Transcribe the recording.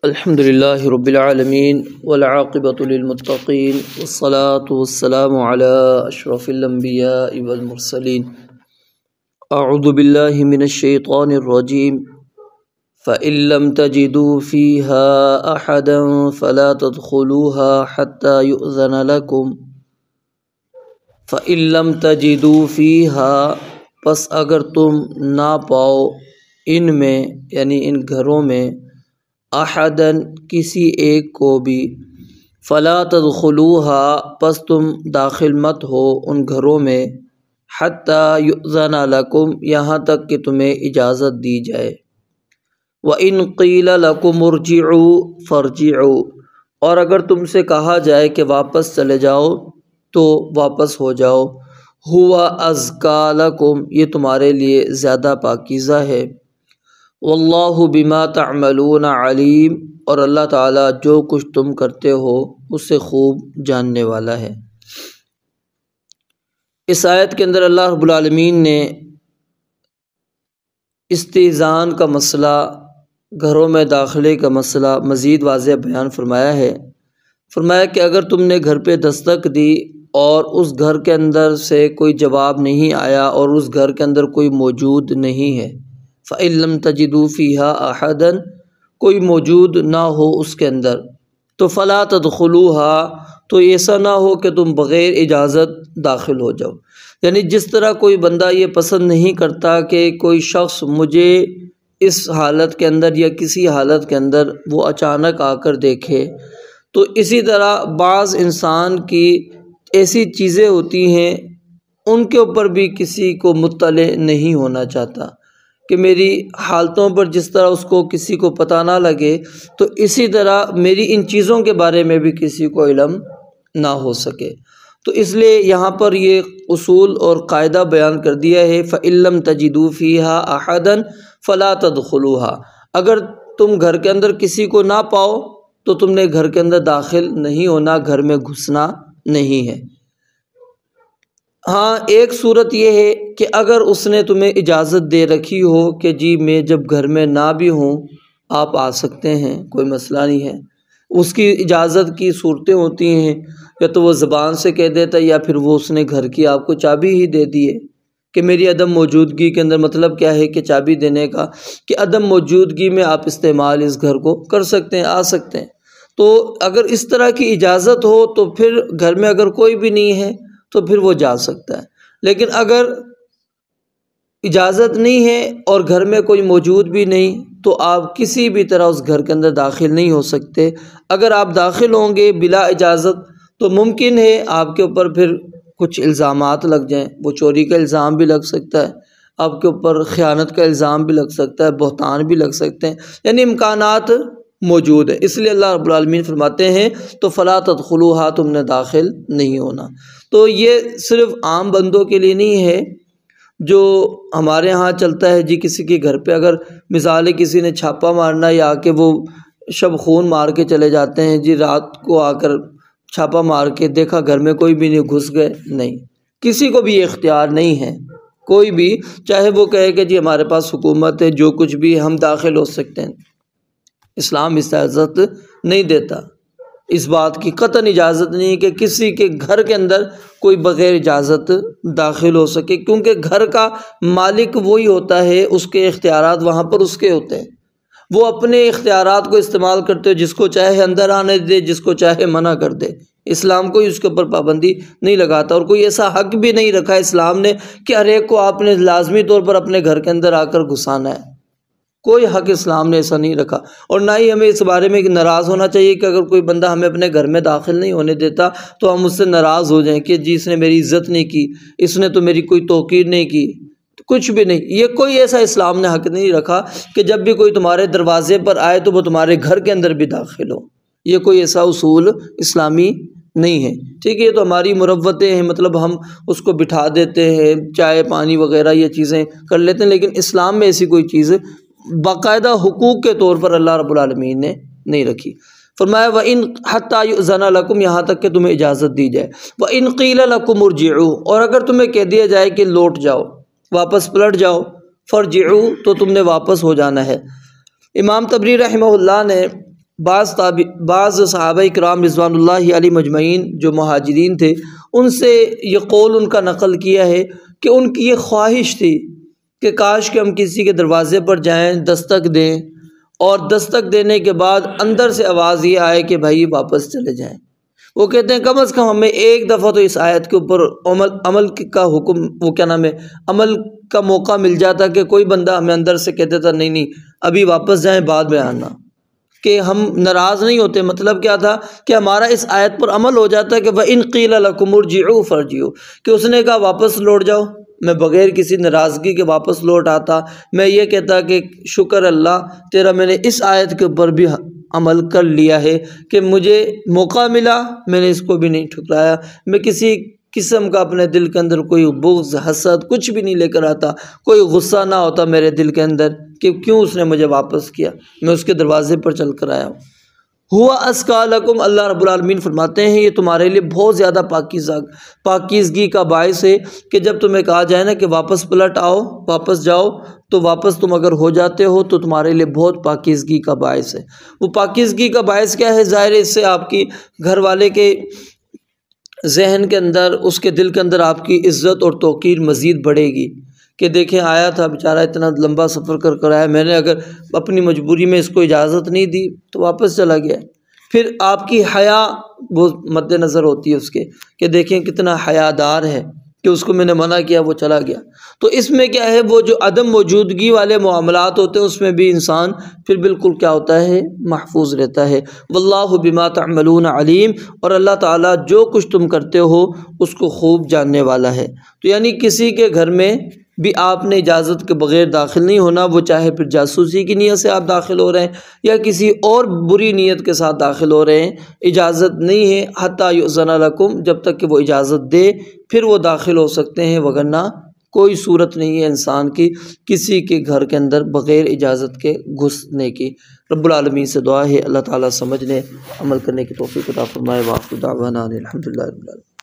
الحمد لله رب العالمين والعاقبة للمتقين والصلاة والسلام على أشرف الأنبياء والمرسلين. أعوذ بالله من الشيطان الرجيم. فإن لم تجدوا فيها أحدا فلا تدخلوها حتى يؤذن لكم. فإن لم تجدوا فيها پس اگر تم نہ پاؤ ان میں یعنی ان گھروں میں احدن کسی ایک کو بھی فلا تدخلوها پس تم داخل مت ہو ان گھروں میں حتی یؤذن لکم یہاں تک کہ تمہیں اجازت دی جائے. وَإِن قِيلَ لَكُمُ ارْجِعُوا فَارْجِعُوا اور اگر تم سے کہا جائے کہ واپس چلے جاؤ تو واپس ہو جاؤ. ہوا ازکا لکم یہ تمہارے لیے زیادہ پاکیزہ ہے. واللہ بما تعملون علیم اور اللہ تعالیٰ جو کچھ تم کرتے ہو اس سے خوب جاننے والا ہے. اس آیت کے اندر اللہ رب العالمین نے استئذان کا مسئلہ، گھروں میں داخلے کا مسئلہ مزید واضح بیان فرمایا ہے. فرمایا کہ اگر تم نے گھر پہ دستک دی اور اس گھر کے اندر سے کوئی جواب نہیں آیا اور اس گھر کے اندر کوئی موجود نہیں ہے، فَإِن لَمْ تَجِدُوا فِيهَا أَحَدًا کوئی موجود نہ ہو اس کے اندر تو فَلَا تَدْخُلُوهَا تو ایسا نہ ہو کہ تم بغیر اجازت داخل ہو جاؤ. یعنی جس طرح کوئی بندہ یہ پسند نہیں کرتا کہ کوئی شخص مجھے اس حالت کے اندر یا کسی حالت کے اندر وہ اچانک آ کر دیکھے، تو اسی طرح بعض انسان کی ایسی چیزیں ہوتی ہیں ان کے اوپر بھی کسی کو مطلع نہیں ہونا چاہتا کہ میری حالتوں پر جس طرح اس کو کسی کو پتہ نہ لگے تو اسی طرح میری ان چیزوں کے بارے میں بھی کسی کو علم نہ ہو سکے. تو اس لیے یہاں پر یہ اصول اور قاعدہ بیان کر دیا ہے فَإِن لَمْ تَجِدُوا فِيهَا أَحَدًا فَلَا تَدْخُلُوهَا اگر تم گھر کے اندر کسی کو نہ پاؤ تو تم نے گھر کے اندر داخل نہیں ہونا، گھر میں گھسنا نہیں ہے. ہاں ایک صورت یہ ہے کہ اگر اس نے تمہیں اجازت دے رکھی ہو کہ جی میں جب گھر میں نہ بھی ہوں آپ آ سکتے ہیں، کوئی مسئلہ نہیں ہے. اس کی اجازت کی صورتیں ہوتی ہیں، یا تو وہ زبان سے کہہ دیتا ہے یا پھر وہ اس نے گھر کی آپ کو چابی ہی دے دی ہے کہ میری عدم موجودگی کے اندر مطلب کیا ہے کہ چابی دینے کا کہ عدم موجودگی میں آپ استعمال اس گھر کو کر سکتے ہیں، آ سکتے ہیں. تو اگر اس طرح کی اجازت ہو تو پھر گھر میں اگر کوئی بھی نہیں ہے تو پھر وہ جا سکتا ہے. لیکن اگر اجازت نہیں ہے اور گھر میں کوئی موجود بھی نہیں تو آپ کسی بھی طرح اس گھر کے اندر داخل نہیں ہو سکتے. اگر آپ داخل ہوں گے بلا اجازت تو ممکن ہے آپ کے اوپر پھر کچھ الزامات لگ جائیں. وہ چوری کا الزام بھی لگ سکتا ہے، آپ کے اوپر خیانت کا الزام بھی لگ سکتا ہے، بہتان بھی لگ سکتے ہیں، یعنی امکانات موجود ہیں. اس لیے اللہ رب العالمین فرماتے ہیں تو فلا تدخلوها تم نے داخل نہیں ہونا. تو یہ صرف عام بندوں کے لیے نہیں ہے جو ہمارے ہاں چلتا ہے جی کسی کے گھر پہ اگر مثال کسی نے چھاپا مارنا یا کہ وہ شب خون مار کے چلے جاتے ہیں جی رات کو آ کر چھاپا مار کے دیکھا گھر میں کوئی بھی نہیں، گھس گئے. نہیں، کسی کو بھی یہ اختیار نہیں ہے، کوئی بھی چاہے وہ کہے کہ جی ہمارے پاس حکومت ہے جو کچھ بھی ہم داخل ہو سکتے ہیں. اسلام اس اجازت نہیں دیتا، اس بات کی قطعاً اجازت نہیں کہ کسی کے گھر کے اندر کوئی بغیر اجازت داخل ہو سکے، کیونکہ گھر کا مالک وہی ہوتا ہے، اس کے اختیارات وہاں پر اس کے ہوتے ہیں. وہ اپنے اختیارات کو استعمال کرتے جس کو چاہے اندر آنے دے، جس کو چاہے منع کر دے. اسلام کوئی اس کے اوپر پابندی نہیں لگاتا اور کوئی ایسا حق بھی نہیں رکھا اسلام نے کہ ہر ایک کو آپ نے لازمی طور پر اپنے گھر کے اندر آ کر گھسانا ہے. کوئی حق اسلام نے ایسا نہیں رکھا، اور نہ ہی ہمیں اس بارے میں ناراض ہونا چاہیے کہ اگر کوئی بندہ ہمیں اپنے گھر میں داخل نہیں ہونے دیتا تو ہم اس سے ناراض ہو جائیں کہ جی اس نے میری عزت نہیں کی، اس نے تو میری کوئی توقیر نہیں کی. کچھ بھی نہیں، یہ کوئی ایسا اسلام نے حق نہیں رکھا کہ جب بھی کوئی تمہارے دروازے پر آئے تو وہ تمہارے گھر کے اندر بھی داخل ہو. یہ کوئی ایسا اصول اسلامی نہیں ہے. ٹھیک ہے، یہ تو ہماری مروتیں ہیں، مطلب ہم اس کو بٹھا دیتے ہیں، چائے پانی وغیرہ یہ چیزیں کر لیتے ہیں، لیکن اسلام میں ایسی کوئی چیز باقاعدہ حقوق کے طور پر اللہ رب العالمین نے نہیں رکھی. فرمایا وَإِن حَتَّى يُؤْذَنَ لَكُمْ یہاں تک کہ تمہیں اجازت دی جائے. وَإِن قِيلَ لَكُمْ ارْجِعُوا اور اگر تمہیں کہہ دیا جائے کہ لوٹ جاؤ، واپس پلٹ جاؤ، فَارْجِعُوا تو تم نے واپس ہو جانا ہے. امام طبری رحمہ اللہ نے بعض صحابہ کرام رضوان اللہ علیہ مجمعین جو مہاجرین تھے، ان سے یہ قول ان کا نقل کیا ہے کہ ان کی یہ خواہش تھی کہ کاش کہ ہم کسی کے دروازے پر جائیں، دستک دیں، اور دستک دینے کے بعد اندر سے آواز یہ آئے کہ بھائی واپس چلے جائیں۔ وہ کہتے ہیں کم از کم ہمیں ایک دفعہ تو اس آیت کے اوپر عمل کا حکم، عمل کا موقع مل جاتا کہ کوئی بندہ ہمیں اندر سے کہتے تھا نہیں ابھی واپس جائیں، بعد میں آنا، کہ ہم ناراض نہیں ہوتے۔ مطلب کیا تھا کہ ہمارا اس آیت پر عمل ہو جاتا کہ وَإِن قِيلَ لَكُمُ ارْجِعُوا فَارْجِعُوا، کہ اس نے کہا واپس لوٹ جاؤ، میں بغیر کسی ناراضگی کے واپس لوٹ آتا، میں یہ کہتا کہ شکر اللہ تیرا، میں نے اس آیت کے اوپر بھی عمل کر لیا ہے کہ مجھے موقع ملا، میں نے اس کو بھی نہیں ٹھکرایا، میں کسی قسم کا اپنے دل کے اندر کوئی بغض، حسد کچھ بھی نہیں لے کر آتا، کوئی غصہ نہ ہوتا میرے دل کے اندر کہ کیوں اس نے مجھے واپس کیا، میں اس کے دروازے پر چل کر آیا ہوں۔ ہوا ازکیٰ لکم، اللہ رب العالمین فرماتے ہیں یہ تمہارے لیے بہت زیادہ پاکیزگی کا باعث ہے کہ جب تمہیں کہا جائے نا کہ واپس پلٹ آؤ، واپس جاؤ، تو واپس تم اگر ہو جاتے ہو تو تمہارے لیے بہت پاکیزگی کا باعث ہے۔ وہ پاکیزگی کا باعث کیا ہے؟ ظاہر ہے اس سے آپ کی گھر والے کے ذہن کے اندر، اس کے دل کے اندر آپ کی عزت اور توقیر مزید بڑھے گی کہ دیکھیں آیا تھا بیچارہ، اتنا لمبا سفر کر آیا، میں نے اگر اپنی مجبوری میں اس کو اجازت نہیں دی تو واپس چلا گیا۔ پھر آپ کی حیا وہ مد نظر ہوتی ہے اس کے کہ دیکھیں کتنا حیادار ہے کہ اس کو میں نے منع کیا، وہ چلا گیا۔ تو اس میں کیا ہے، وہ جو عدم موجودگی والے معاملات ہوتے ہیں اس میں بھی انسان پھر بالکل کیا ہوتا ہے، محفوظ رہتا ہے۔ واللہ بما تعملون علیم، اور اللہ تعالیٰ جو کچھ تم کرتے ہو اس کو خوب جاننے والا ہے۔ تو یعنی کسی کے گھر میں بھی آپ نے اجازت کے بغیر داخل نہیں ہونا، وہ چاہے پھر جاسوسی کی نیت سے آپ داخل ہو رہے ہیں یا کسی اور بری نیت کے ساتھ داخل ہو رہے ہیں، اجازت نہیں ہے حتیٰ یؤذن لکم، جب تک کہ وہ اجازت دے پھر وہ داخل ہو سکتے ہیں، وگرنہ کوئی صورت نہیں ہے انسان کی کسی کے گھر کے اندر بغیر اجازت کے گھسنے کی۔ رب العالمین سے دعا ہے اللہ تعالیٰ سمجھنے عمل کرنے کی توفیق عطا فرمائے۔ وآخر دعوانا الحمدللہ رب العالمین۔